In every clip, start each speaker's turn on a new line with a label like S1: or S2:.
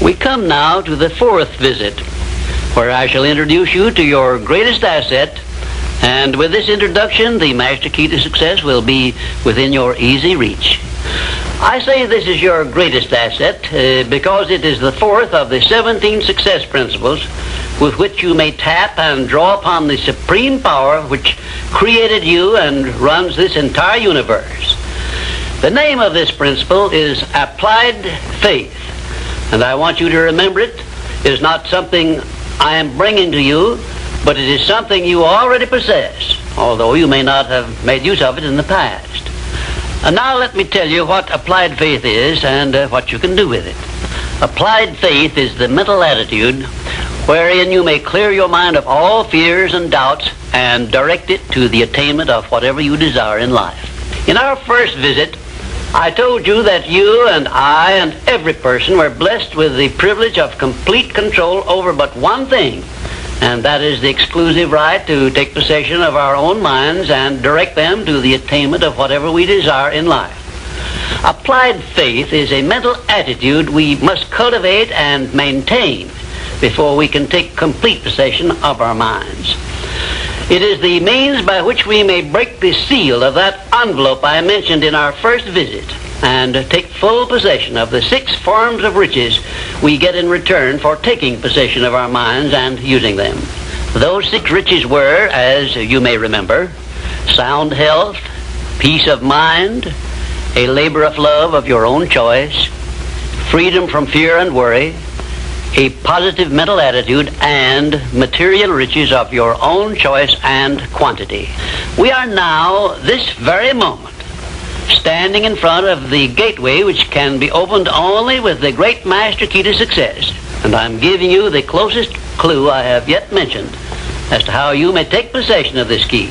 S1: We come now to the fourth visit, where I shall introduce you to your greatest asset, and with this introduction, the master key to success will be within your easy reach. I say this is your greatest asset because it is the fourth of the 17 success principles with which you may tap and draw upon the supreme power which created you and runs this entire universe. The name of this principle is applied faith, and I want you to remember it is not something I am bringing to you, but it is something you already possess, although you may not have made use of it in the past. And now let me tell you what applied faith is and what you can do with it. Applied faith is the mental attitude wherein you may clear your mind of all fears and doubts and direct it to the attainment of whatever you desire in life. In our first visit, I told you that you and I and every person were blessed with the privilege of complete control over but one thing, and that is the exclusive right to take possession of our own minds and direct them to the attainment of whatever we desire in life. Applied faith is a mental attitude we must cultivate and maintain before we can take complete possession of our minds. It is the means by which we may break the seal of that envelope I mentioned in our first visit and take full possession of the 6 forms of riches we get in return for taking possession of our minds and using them. Those 6 riches were, as you may remember, sound health, peace of mind, a labor of love of your own choice, freedom from fear and worry, a positive mental attitude, and material riches of your own choice and quantity. We are now, this very moment, standing in front of the gateway which can be opened only with the great master key to success, and I'm giving you the closest clue I have yet mentioned as to how you may take possession of this key.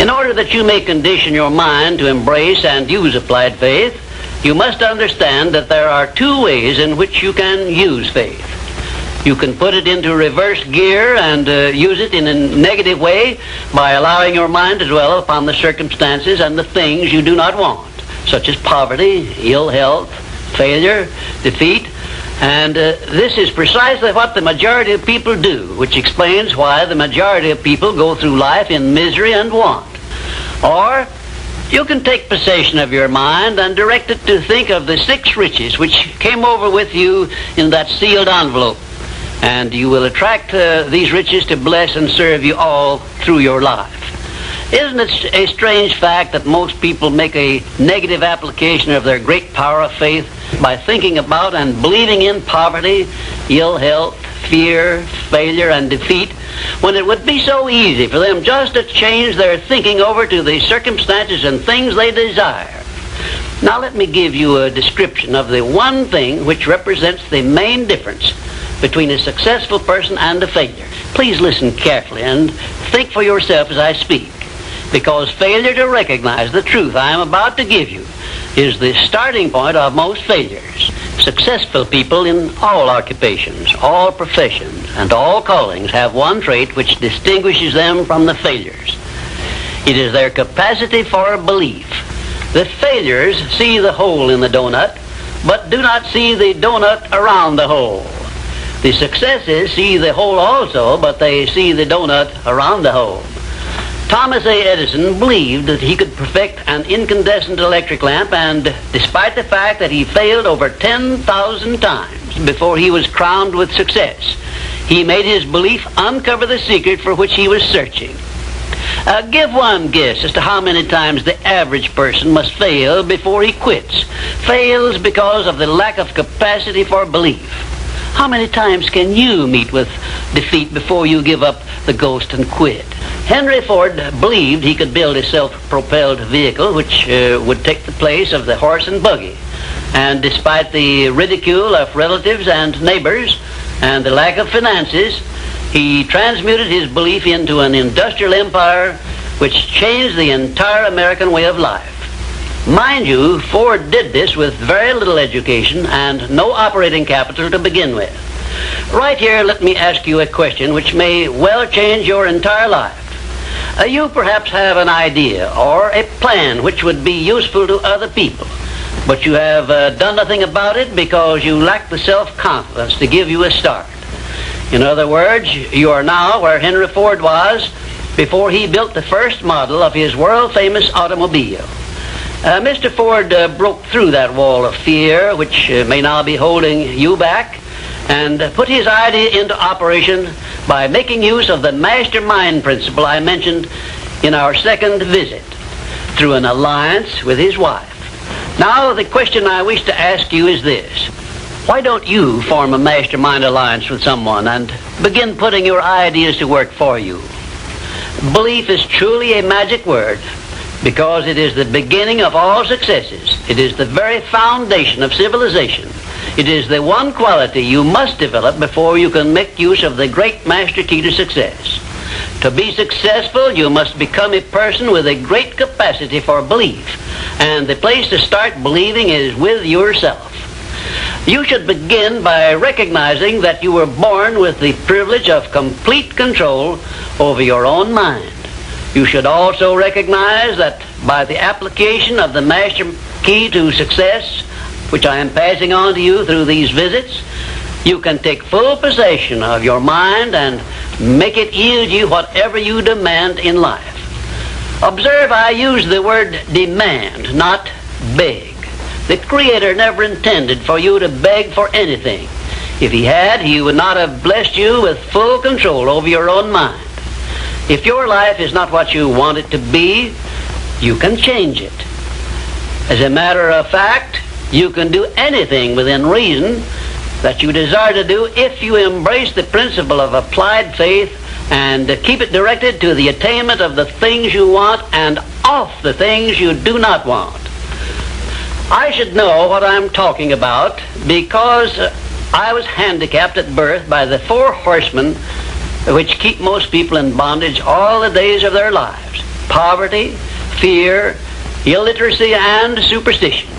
S1: In order that you may condition your mind to embrace and use applied faith, you must understand that there are 2 ways in which you can use faith. You can put it into reverse gear and use it in a negative way by allowing your mind to dwell upon the circumstances and the things you do not want, such as poverty, ill health, failure, defeat, and this is precisely what the majority of people do, which explains why the majority of people go through life in misery and want. Or you can take possession of your mind and direct it to think of the 6 riches which came over with you in that sealed envelope, and you will attract these riches to bless and serve you all through your life. Isn't it a strange fact that most people make a negative application of their great power of faith by thinking about and believing in poverty, ill health, fear, failure, and defeat, when it would be so easy for them just to change their thinking over to the circumstances and things they desire? Now let me give you a description of the one thing which represents the main difference between a successful person and a failure. Please listen carefully and think for yourself as I speak, because failure to recognize the truth I am about to give you is the starting point of most failures. Successful people in all occupations, all professions, and all callings have one trait which distinguishes them from the failures. It is their capacity for belief. The failures see the hole in the donut, but do not see the donut around the hole. The successes see the hole also, but they see the donut around the hole. Thomas A. Edison believed that he could perfect an incandescent electric lamp, and despite the fact that he failed over 10,000 times before he was crowned with success, he made his belief uncover the secret for which he was searching. Give one guess as to how many times the average person must fail before he quits. Fails because of the lack of capacity for belief. How many times can you meet with defeat before you give up the ghost and quit? Henry Ford believed he could build a self-propelled vehicle which would take the place of the horse and buggy. And despite the ridicule of relatives and neighbors and the lack of finances, he transmuted his belief into an industrial empire which changed the entire American way of life. Mind you, Ford did this with very little education and no operating capital to begin with. Right here, let me ask you a question which may well change your entire life. You perhaps have an idea or a plan which would be useful to other people. but you have done nothing about it because you lack the self-confidence to give you a start. In other words, you are now where Henry Ford was before he built the first model of his world-famous automobile. Mr. Ford broke through that wall of fear, which may now be holding you back, and put his idea into operation by making use of the mastermind principle I mentioned in our second visit, through an alliance with his wife. Now, the question I wish to ask you is this. Why don't you form a mastermind alliance with someone and begin putting your ideas to work for you? Belief is truly a magic word because it is the beginning of all successes. It is the very foundation of civilization. It is the one quality you must develop before you can make use of the great master key to success. To be successful, you must become a person with a great capacity for belief. And the place to start believing is with yourself. You should begin by recognizing that you were born with the privilege of complete control over your own mind. You should also recognize that by the application of the master key to success, which I am passing on to you through these visits, you can take full possession of your mind and make it yield you whatever you demand in life. Observe, I use the word demand, not beg. The Creator never intended for you to beg for anything. If He had, He would not have blessed you with full control over your own mind. If your life is not what you want it to be, you can change it. As a matter of fact, you can do anything within reason that you desire to do if you embrace the principle of applied faith and keep it directed to the attainment of the things you want and off the things you do not want. I should know what I'm talking about because I was handicapped at birth by the four horsemen which keep most people in bondage all the days of their lives: poverty, fear, illiteracy, and superstition.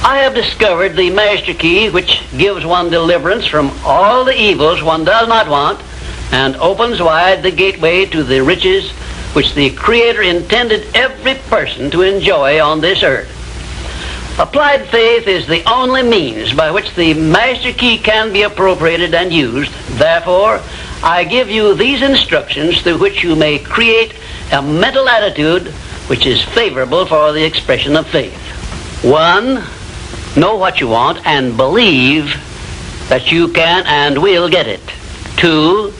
S1: I have discovered the master key which gives one deliverance from all the evils one does not want and opens wide the gateway to the riches which the Creator intended every person to enjoy on this earth. Applied faith is the only means by which the master key can be appropriated and used. Therefore, I give you these instructions through which you may create a mental attitude which is favorable for the expression of faith. 1, know what you want and believe that you can and will get it. 2,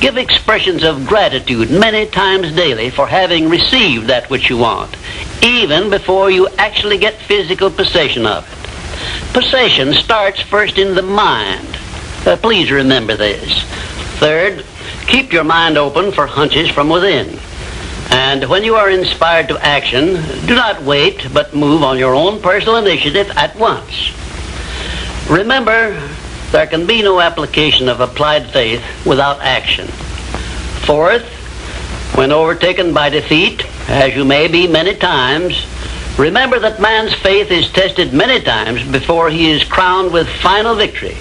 S1: give expressions of gratitude many times daily for having received that which you want, even before you actually get physical possession of it. Possession starts first in the mind. Please remember this. 3rd, keep your mind open for hunches from within. And when you are inspired to action, do not wait, but move on your own personal initiative at once. Remember, there can be no application of applied faith without action. 4th, when overtaken by defeat, as you may be many times, remember that man's faith is tested many times before he is crowned with final victory.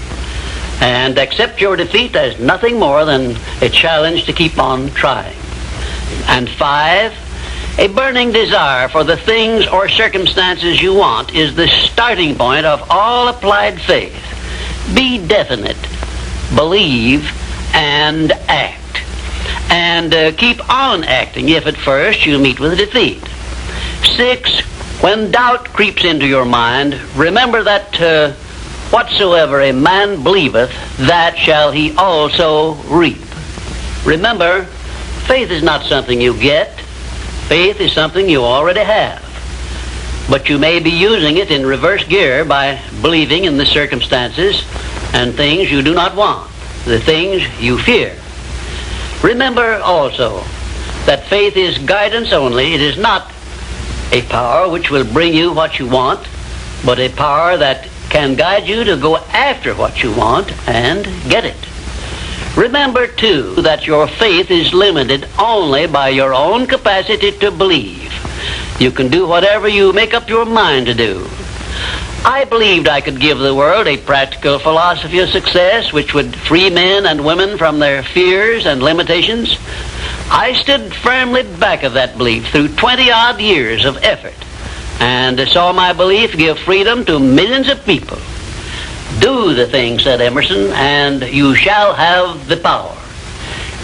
S1: And accept your defeat as nothing more than a challenge to keep on trying. And 5, a burning desire for the things or circumstances you want is the starting point of all applied faith. Be definite, believe, and act. And keep on acting if at first you meet with defeat. 6, when doubt creeps into your mind, remember that whatsoever a man believeth, that shall he also reap. Remember, faith is not something you get. Faith is something you already have. But you may be using it in reverse gear by believing in the circumstances and things you do not want, the things you fear. Remember also that faith is guidance only. It is not a power which will bring you what you want, but a power that can guide you to go after what you want and get it. Remember, too, that your faith is limited only by your own capacity to believe. You can do whatever you make up your mind to do. I believed I could give the world a practical philosophy of success which would free men and women from their fears and limitations. I stood firmly back of that belief through 20-odd years of effort. and so my belief give freedom to millions of people. Do the thing, said Emerson, and you shall have the power.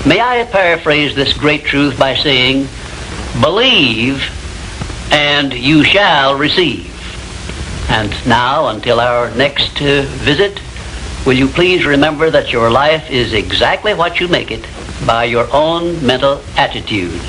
S1: May I paraphrase this great truth by saying, believe and you shall receive. And now, until our next visit, will you please remember that your life is exactly what you make it by your own mental attitude.